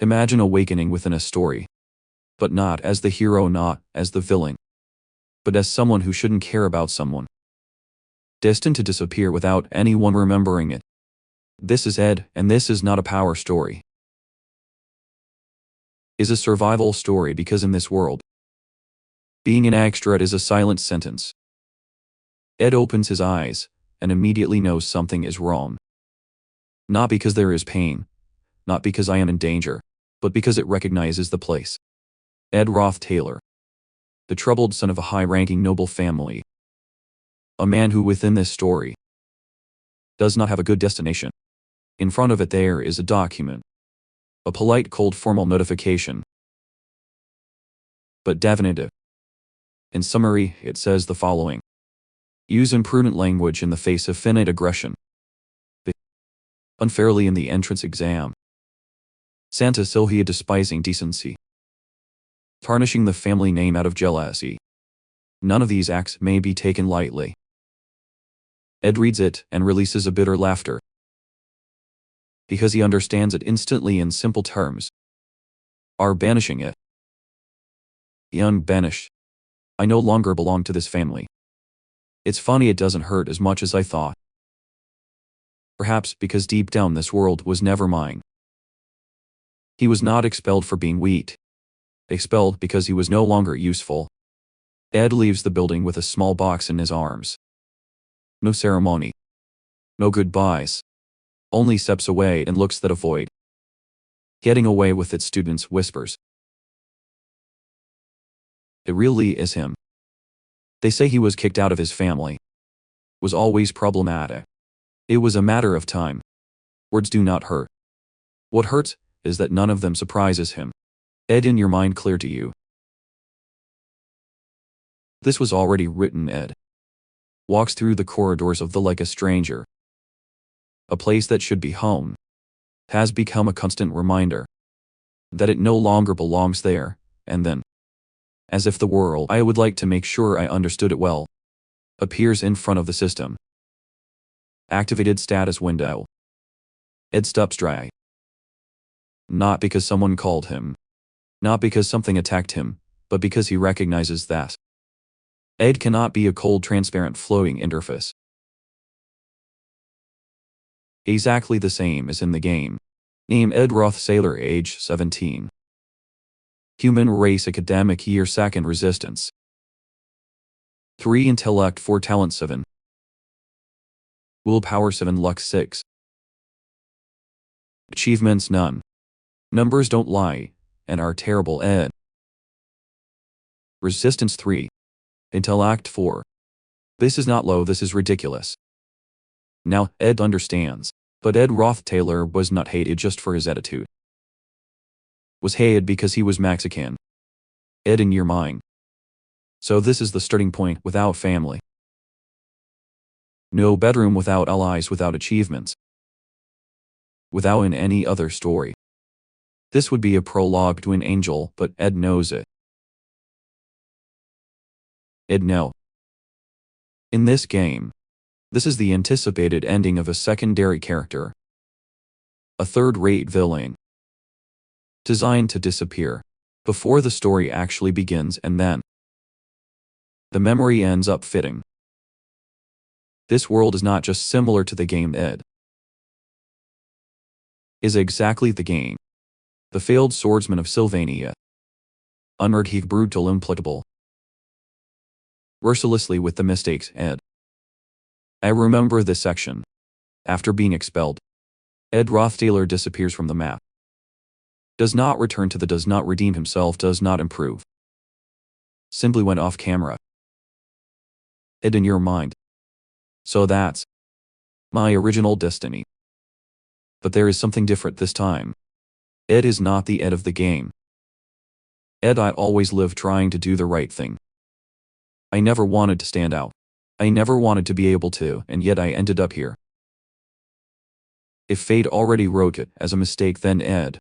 Imagine awakening within a story. But not as the hero, not as the villain. But as someone who shouldn't care about someone. Destined to disappear without anyone remembering it. This is Ed, and this is not a power story. Is a survival story because in this world, being an extra is a silent sentence. Ed opens his eyes and immediately knows something is wrong. Not because there is pain, not because I am in danger, but because it recognizes the place. Ed Roth Taylor, the troubled son of a high-ranking noble family. A man who within this story does not have a good destination. In front of it there is a document. A polite cold formal notification. But definitive. In summary, it says the following. Use imprudent language in the face of finite aggression. Unfairly in the entrance exam. Santa Silvia despising decency. Tarnishing the family name out of jealousy. None of these acts may be taken lightly. Ed reads it and releases a bitter laughter. Because he understands it instantly in simple terms. Are banishing it. Unbanished. I no longer belong to this family. It's funny it doesn't hurt as much as I thought. Perhaps because deep down this world was never mine. He was not expelled for being weak. Expelled because he was no longer useful. Ed leaves the building with a small box in his arms. No ceremony. No goodbyes. Only steps away and looks that avoid. Getting away with it, students whispers. It really is him. They say he was kicked out of his family. Was always problematic. It was a matter of time. Words do not hurt. What hurts is that none of them surprises him. Ed, in your mind clear to you. This was already written. Ed walks through the corridors of the like a stranger. A place that should be home has become a constant reminder that it no longer belongs there, and then, as if the world I would like to make sure I understood it well, appears in front of the system. Activated status window. Ed stops dry. Not because someone called him. Not because something attacked him, but because he recognizes that Ed cannot be a cold, transparent, flowing interface. Exactly the same as in the game. Name Ed Roth Sailor, age 17. Human race, academic year 2nd, resistance 3, intellect 4, talent 7, willpower 7, luck 6, achievements none. Numbers don't lie and are terrible. Ed resistance 3, intellect 4. This is not low, this is ridiculous. Now Ed understands, but Ed Roth Taylor was not hated just for his attitude. Was hated because he was Mexican. Ed, in your mind. So this is the starting point. Without family. No bedroom, without allies, without achievements. Without in any other story. This would be a prologue to an angel, but Ed knows it. Ed know. In this game, this is the anticipated ending of a secondary character. A third-rate villain. Designed to disappear before the story actually begins, and then the memory ends up fitting. This world is not just similar to the game. Ed is exactly the game. The failed swordsman of Sylvania. Unmerciful, brutal, implacable. Mercilessly with the mistakes. Ed. I remember this section. After being expelled, Ed Roth Taylor disappears from the map. Does not return to the does not redeem himself, does not improve. Simply went off camera. Ed, in your mind. So that's my original destiny. But there is something different this time. Ed is not the Ed of the game. Ed, I always lived trying to do the right thing. I never wanted to stand out. I never wanted to be able to, and yet I ended up here. If fate already wrote it as a mistake, then Ed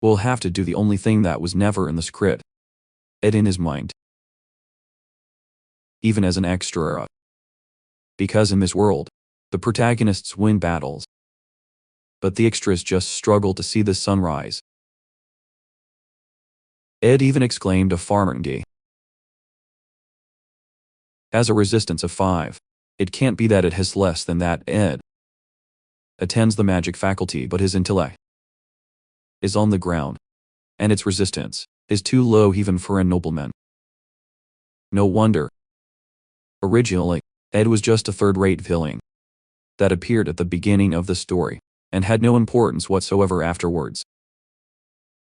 will have to do the only thing that was never in the script. Ed, in his mind. Even as an extra. Because in this world, the protagonists win battles. but the extras just struggled to see the sunrise. Ed even exclaimed a farmerndi. Has a resistance of 5. It can't be that it has less than that. Ed attends the magic faculty, but his intellect is on the ground, and its resistance is too low even for a nobleman. No wonder. Originally, Ed was just a third-rate villain that appeared at the beginning of the story and had no importance whatsoever afterwards.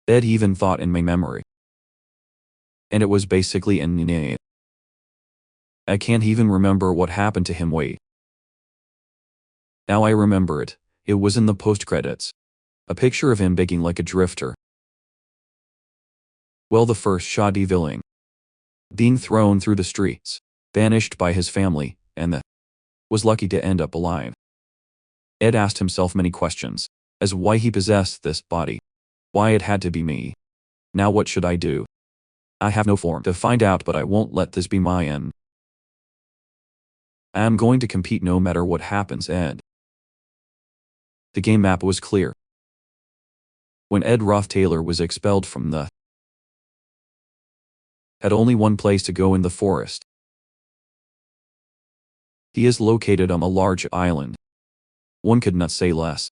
Ed even thought in my memory, and it was basically in name. I can't even remember what happened to him. Wait. Now I remember it. It was in the post-credits. A picture of him begging like a drifter. Well, the first shoddy villain, being thrown through the streets, banished by his family, and was lucky to end up alive. Ed asked himself many questions, as why he possessed this body, why it had to be me. Now what should I do? I have no form to find out, but I won't let this be my end. I am going to compete no matter what happens. Ed. The game map was clear. When Ed Roth-Taylor was expelled from the had only one place to go in the forest. He is located on a large island. One could not say less.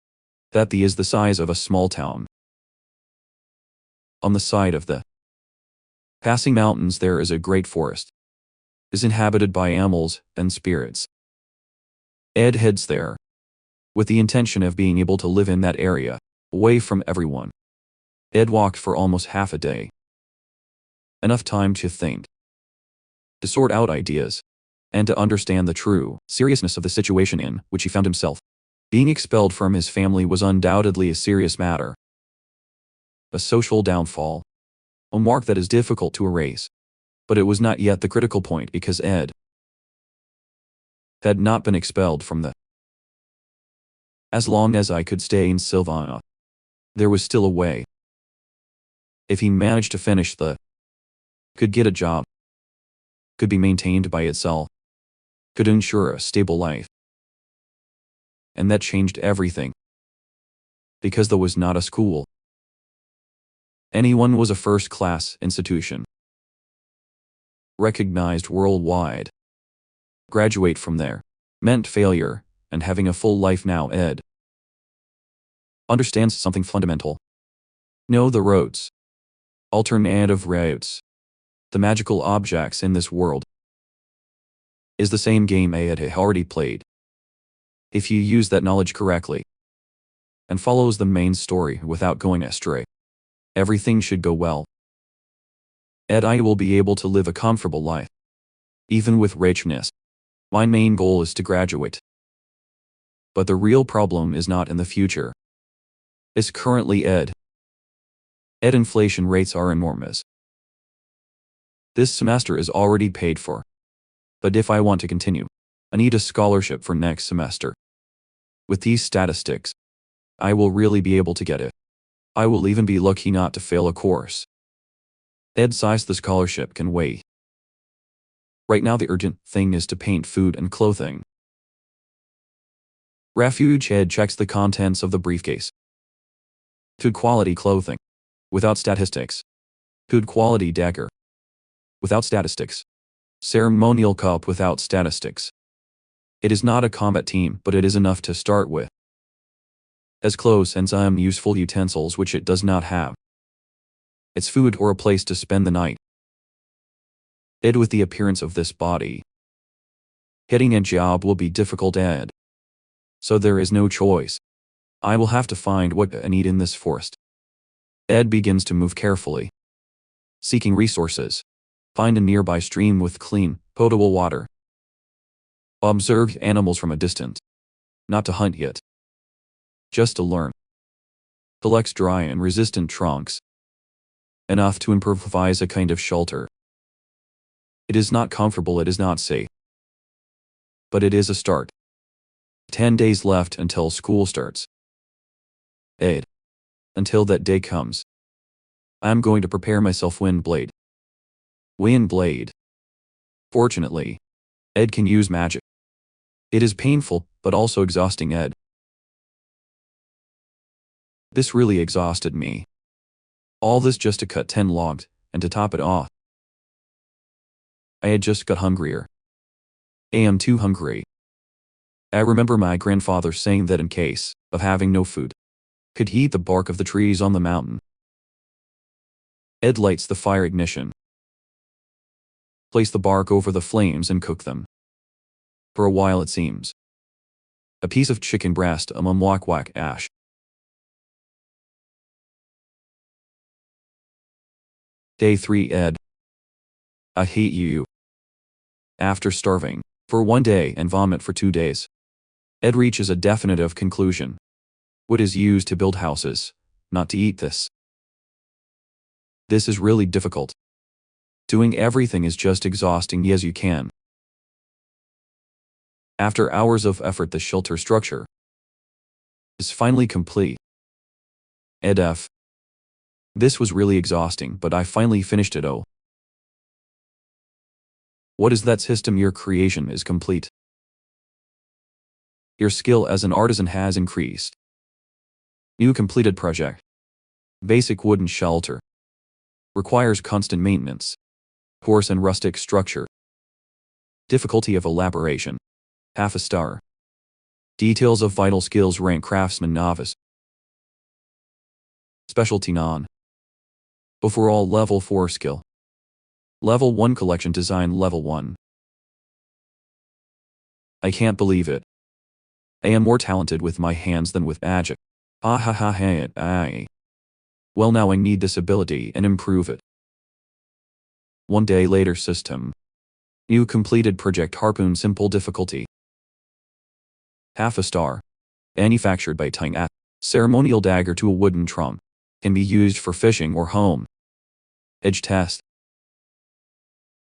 That he is the size of a small town. On the side of the passing mountains there is a great forest. It is inhabited by animals and spirits. Ed heads there, with the intention of being able to live in that area, away from everyone. Ed walked for almost half a day. Enough time to think, to sort out ideas, and to understand the true seriousness of the situation in which he found himself. Being expelled from his family was undoubtedly a serious matter. A social downfall. A mark that is difficult to erase. But it was not yet the critical point because Ed had not been expelled from the as long as I could stay in Sylvania. There was still a way. If he managed to finish the could get a job, could be maintained by itself, could ensure a stable life. And that changed everything. Because there was not a school. Anyone was a first-class institution. Recognized worldwide. Graduate from there meant failure, and having a full life now. Ed understands something fundamental. Know the roads. Alternative routes. The magical objects in this world is the same game Ed had already played. If you use that knowledge correctly and follows the main story without going astray, everything should go well. Ed, I will be able to live a comfortable life, even with richness. My main goal is to graduate. But the real problem is not in the future. It's currently Ed. Inflation rates are enormous. This semester is already paid for. But if I want to continue, I need a scholarship for next semester. With these statistics, I will really be able to get it. I will even be lucky not to fail a course. Ed sighs. The scholarship can wait. Right now the urgent thing is to paint food and clothing. Refuge. Ed checks the contents of the briefcase. Good quality clothing. Without statistics. Good quality dagger. Without statistics. Ceremonial cup. Without statistics. It is not a combat team, but it is enough to start with. As close and some useful utensils which it does not have. It's food or a place to spend the night. Ed, with the appearance of this body, getting a job will be difficult. Ed. So there is no choice. I will have to find what I need in this forest. Ed begins to move carefully, seeking resources. Find a nearby stream with clean, potable water. Observe animals from a distance. Not to hunt yet. Just to learn. Collects dry and resistant trunks. Enough to improvise a kind of shelter. It is not comfortable, it is not safe. But it is a start. 10 days left until school starts. Ed. Until that day comes. I am going to prepare myself. Windblade. Windblade. Fortunately, Ed can use magic. It is painful, but also exhausting. Ed This really exhausted me. All this just to cut 10 logs, and to top it off, I had just got hungrier. I am too hungry. I remember my grandfather saying that in case of having no food, could he eat the bark of the trees on the mountain. Ed lights the fire ignition. Place the bark over the flames and cook them. For a while it seems. A piece of chicken breast, a ManhwaCapped ash. Day 3 Ed. I hate you. After starving for 1 day and vomit for 2 days, Ed reaches a definitive conclusion. Wood is used to build houses, not to eat this. This is really difficult. Doing everything is just exhausting as you can. After hours of effort, the shelter structure is finally complete. Ed F. This was really exhausting, but I finally finished it. Oh. What is that system? Your creation is complete. Your skill as an artisan has increased. New completed project. Basic wooden shelter. Requires constant maintenance. Coarse and rustic structure. Difficulty of elaboration. Half a star. Details of vital skills rank craftsman novice. Specialty non. Overall level 4 skill. Level 1 collection design level 1. I can't believe it. I am more talented with my hands than with magic. Ah ha ha ha I. Well, now I need this ability and improve it. 1 day later, system. New completed project harpoon simple difficulty. Half a star. Manufactured by tying a ceremonial dagger to a wooden trunk. Can be used for fishing or home. Edge test.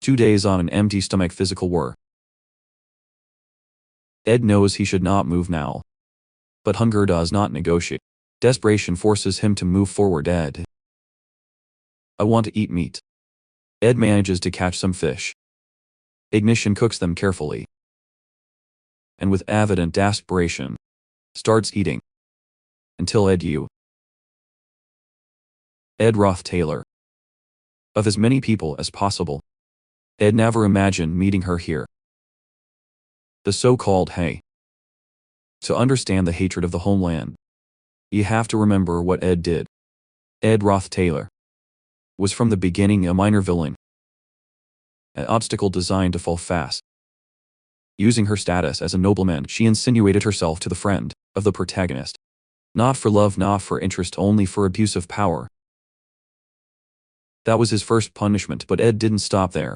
2 days on an empty stomach physical work. Ed knows he should not move now. But hunger does not negotiate. Desperation forces him to move forward. Ed. I want to eat meat. Ed manages to catch some fish. Ignition cooks them carefully. And with evident desperation, starts eating. Until Ed Roth Taylor. Of as many people as possible, Ed never imagined meeting her here. The so-called hey. To understand the hatred of the homeland, you have to remember what Ed did. Ed Roth Taylor was from the beginning a minor villain. An obstacle designed to fall fast. Using her status as a nobleman, she insinuated herself to the friend of the protagonist. Not for love, not for interest, only for abuse of power. That was his first punishment, but Ed didn't stop there.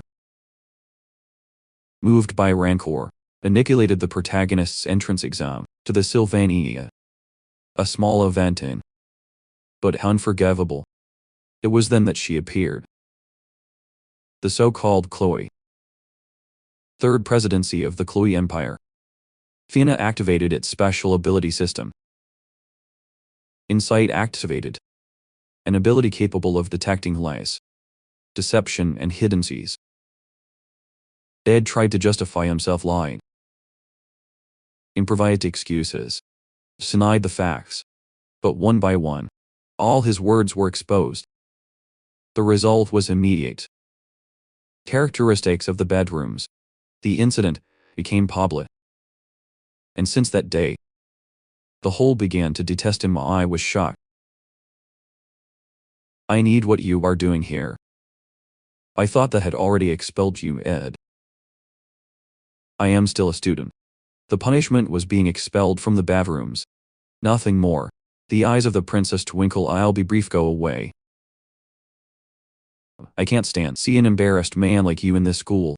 Moved by rancor, annihilated the protagonist's entrance exam to the Sylvania. A small event but unforgivable. It was then that she appeared. The so-called Chloe. Third presidency of the Chloe Empire. Fiona activated its special ability system. Insight activated. An ability capable of detecting lies, deception, and hidden seas. Ed tried to justify himself lying. Improvised excuses. Denied the facts. But one by one, all his words were exposed. The result was immediate. Characteristics of the bedrooms. The incident became public. And since that day, the whole began to detest him. I was shocked. I need what you are doing here. I thought that had already expelled you, Ed. I am still a student. The punishment was being expelled from the bedrooms. Nothing more. The eyes of the princess twinkle. I'll be brief, go away. I can't stand see an embarrassed man like you in this school.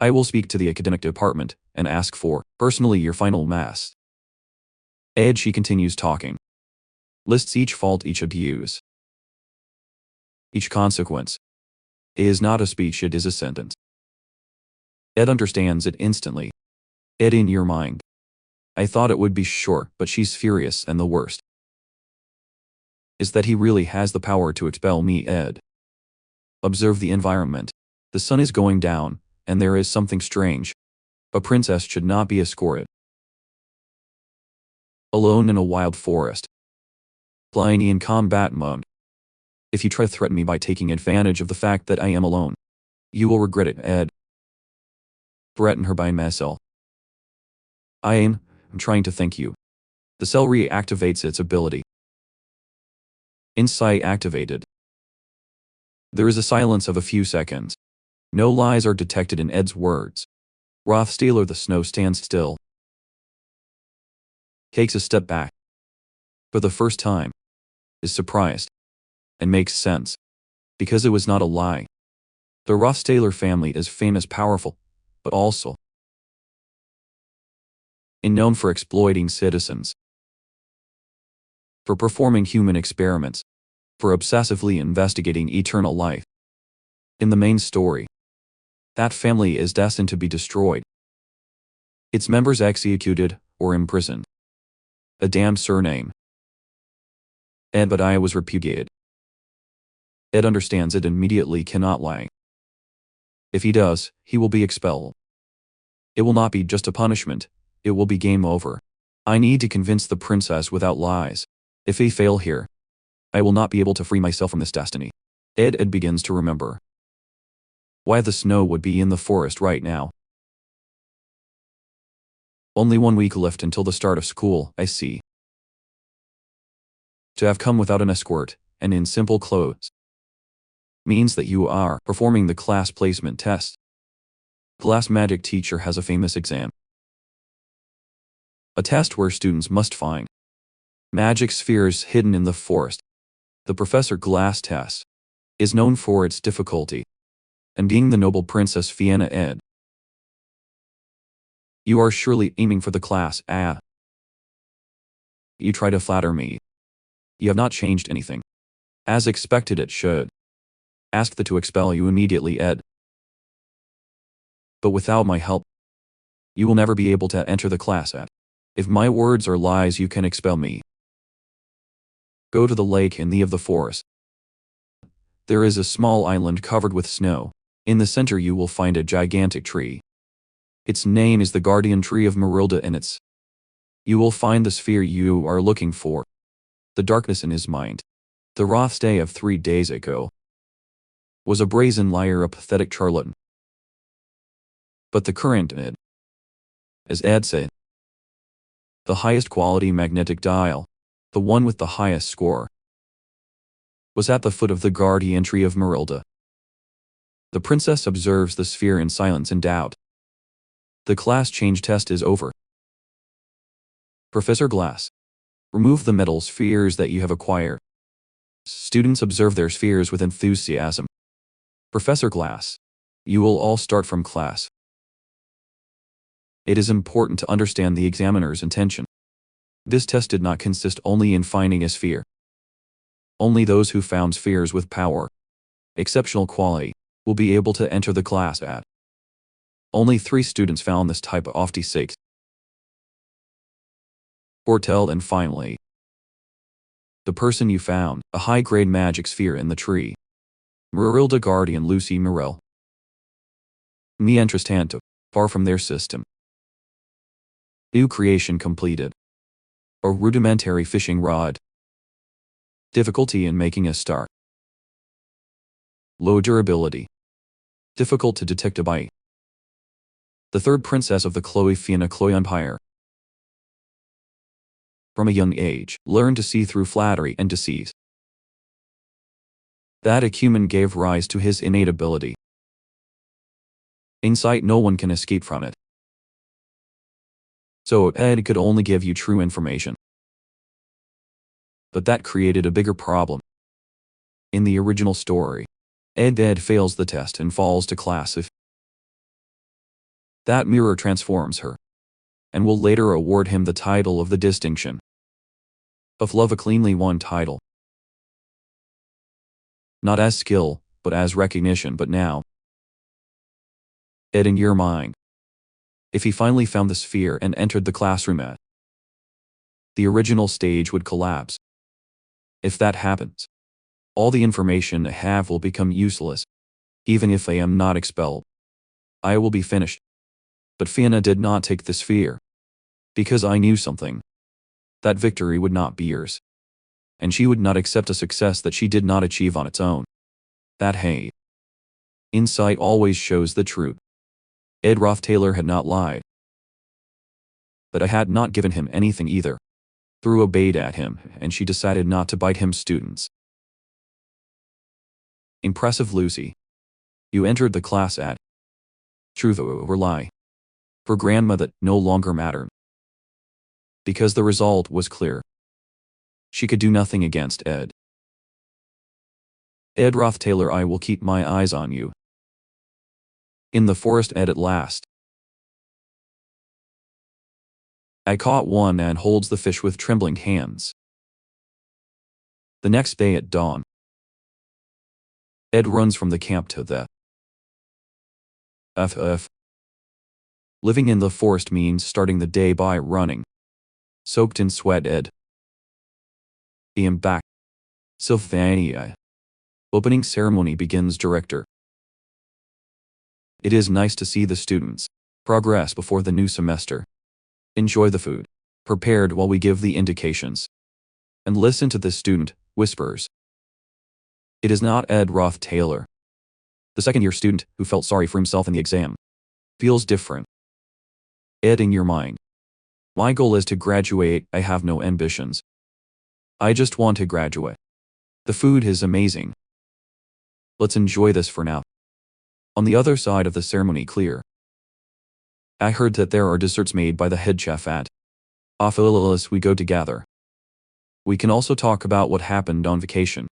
I will speak to the academic department and ask for, personally, your final mass. Ed, she continues talking. Lists each fault, each abuse, each consequence. It is not a speech, it is a sentence. Ed understands it instantly. Ed, in your mind. I thought it would be short, but she's furious, and the worst is that he really has the power to expel me, Ed. Observe the environment. The sun is going down, and there is something strange. A princess should not be escorted alone in a wild forest. Flying in combat mode. If you try to threaten me by taking advantage of the fact that I am alone, you will regret it, Ed. Threaten her by myself. I'm trying to thank you. The cell reactivates its ability. Insight activated. There is a silence of a few seconds. No lies are detected in Ed's words. Rothstealer the Snow stands still. Takes a step back. For the first time. Is surprised. And makes sense. Because it was not a lie. The Rothstealer family is famous, powerful, but also known for exploiting citizens. For performing human experiments. For obsessively investigating eternal life. In the main story, that family is destined to be destroyed. Its members executed or imprisoned. A damned surname. Ed, but I was repudiated. Ed understands it immediately, cannot lie. If he does, he will be expelled. It will not be just a punishment, it will be game over. I need to convince the princess without lies. If I fail here, I will not be able to free myself from this destiny. Ed begins to remember why the snow would be in the forest right now. Only 1 week left until the start of school, I see. To have come without an escort, and in simple clothes, means that you are performing the class placement test. Class magic teacher has a famous exam. A test where students must find magic spheres hidden in the forest. The Professor Glass test is known for its difficulty. And being the noble Princess Fiona, Ed, you are surely aiming for the class, ah. You try to flatter me. You have not changed anything. As expected it should. Ask to expel you immediately, Ed. But without my help, you will never be able to enter the class, Ed. If my words are lies, you can expel me. Go to the lake in the of the forest. There is a small island covered with snow. In the center you will find a gigantic tree. Its name is the guardian tree of Marilda, and you will find the sphere you are looking for. The darkness in his mind. The Rothstay of 3 days ago was a brazen liar, a pathetic charlatan. But the current Ed, as Ed said, the highest quality magnetic dial, the one with the highest score, was at the foot of the guardian tree of Marilda. The princess observes the sphere in silence and doubt. The class change test is over. Professor Glass, remove the metal spheres that you have acquired. Students observe their spheres with enthusiasm. Professor Glass, you will all start from class. It is important to understand the examiner's intention. This test did not consist only in finding a sphere. Only those who found spheres with power, exceptional quality, will be able to enter the class at. Only 3 students found this type of 6. Fortell, and finally, the person you found, a high-grade magic sphere in the tree. Marilda Guardian Lucy Morel. Mi Entrestanto, far from their system. New creation completed. A rudimentary fishing rod. Difficulty in making a start. Low durability. Difficult to detect a bite. The third princess of the Fiona Empire. From a young age, learned to see through flattery and deceit. That acumen gave rise to his innate ability. Insight, no one can escape from it. So Ed could only give you true information. But that created a bigger problem. In the original story, Ed fails the test and falls to class if that mirror transforms her, and will later award him the title of the distinction of love, a cleanly won title. Not as skill, but as recognition. But now, Ed, in your mind, if he finally found the sphere and entered the classroom at, the original stage would collapse. If that happens, all the information I have will become useless. Even if I am not expelled, I will be finished. But Fiona did not take the sphere. Because I knew something. That victory would not be yours. and she would not accept a success that she did not achieve on its own. That hey, insight always shows the truth. Ed Roth-Taylor had not lied. But I had not given him anything either. Threw a bait at him, and she decided not to bite him. Students. Impressive, Lucy. You entered the class at truth or lie. For grandma that no longer mattered. Because the result was clear. She could do nothing against Ed. Ed Roth-Taylor, I will keep my eyes on you. In the forest, Ed at last. I caught one and holds the fish with trembling hands. The next day at dawn. Ed runs from the camp to the FF. Living in the forest means starting the day by running. Soaked in sweat, Ed. I am back. Sylvania. Opening ceremony begins, director. It is nice to see the students progress before the new semester. Enjoy the food prepared while we give the indications. And listen to the student whispers. It is not Ed Roth-Taylor. The second-year student who felt sorry for himself in the exam. Feels different. Ed, in your mind. My goal is to graduate. I have no ambitions. I just want to graduate. The food is amazing. Let's enjoy this for now. On the other side of the ceremony, clear. I heard that there are desserts made by the head chef at Office. We go together. We can also talk about what happened on vacation.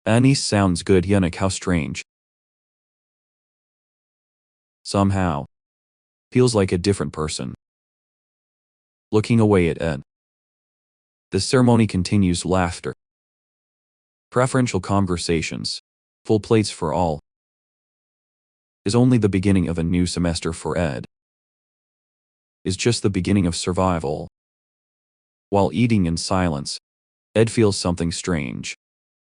Annie sounds good. Yannick, how strange. Somehow. Feels like a different person. Looking away at Ed. The ceremony continues. Laughter. Preferential conversations. Full plates for all. Is only the beginning of a new semester for Ed. Is just the beginning of survival. While eating in silence, Ed feels something strange.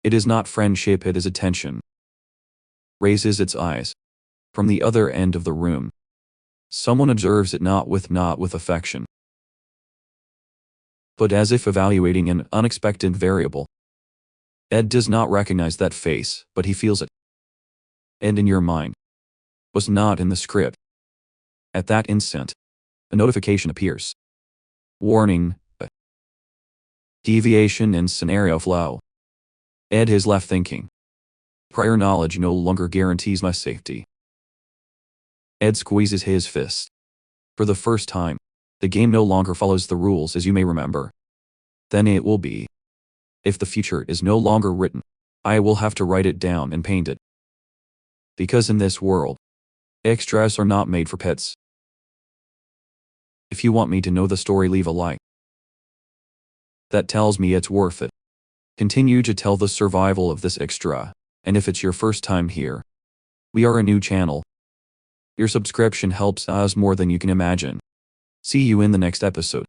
It is not friendship, it is attention. Raises its eyes. From the other end of the room. Someone observes it, not with affection, but as if evaluating an unexpected variable. Ed does not recognize that face, but he feels it. And in your mind. Was not in the script. At that instant, a notification appears. Warning. Deviation in scenario flow. Ed is left thinking. Prior knowledge no longer guarantees my safety. Ed squeezes his fist. For the first time, the game no longer follows the rules as you may remember. Then it will be. If the future is no longer written, I will have to write it down and paint it. Because in this world, extras are not made for pets. If you want me to know the story, leave a like. That tells me it's worth it. Continue to tell the survival of this extra, and if it's your first time here, we are a new channel. Your subscription helps us more than you can imagine. See you in the next episode.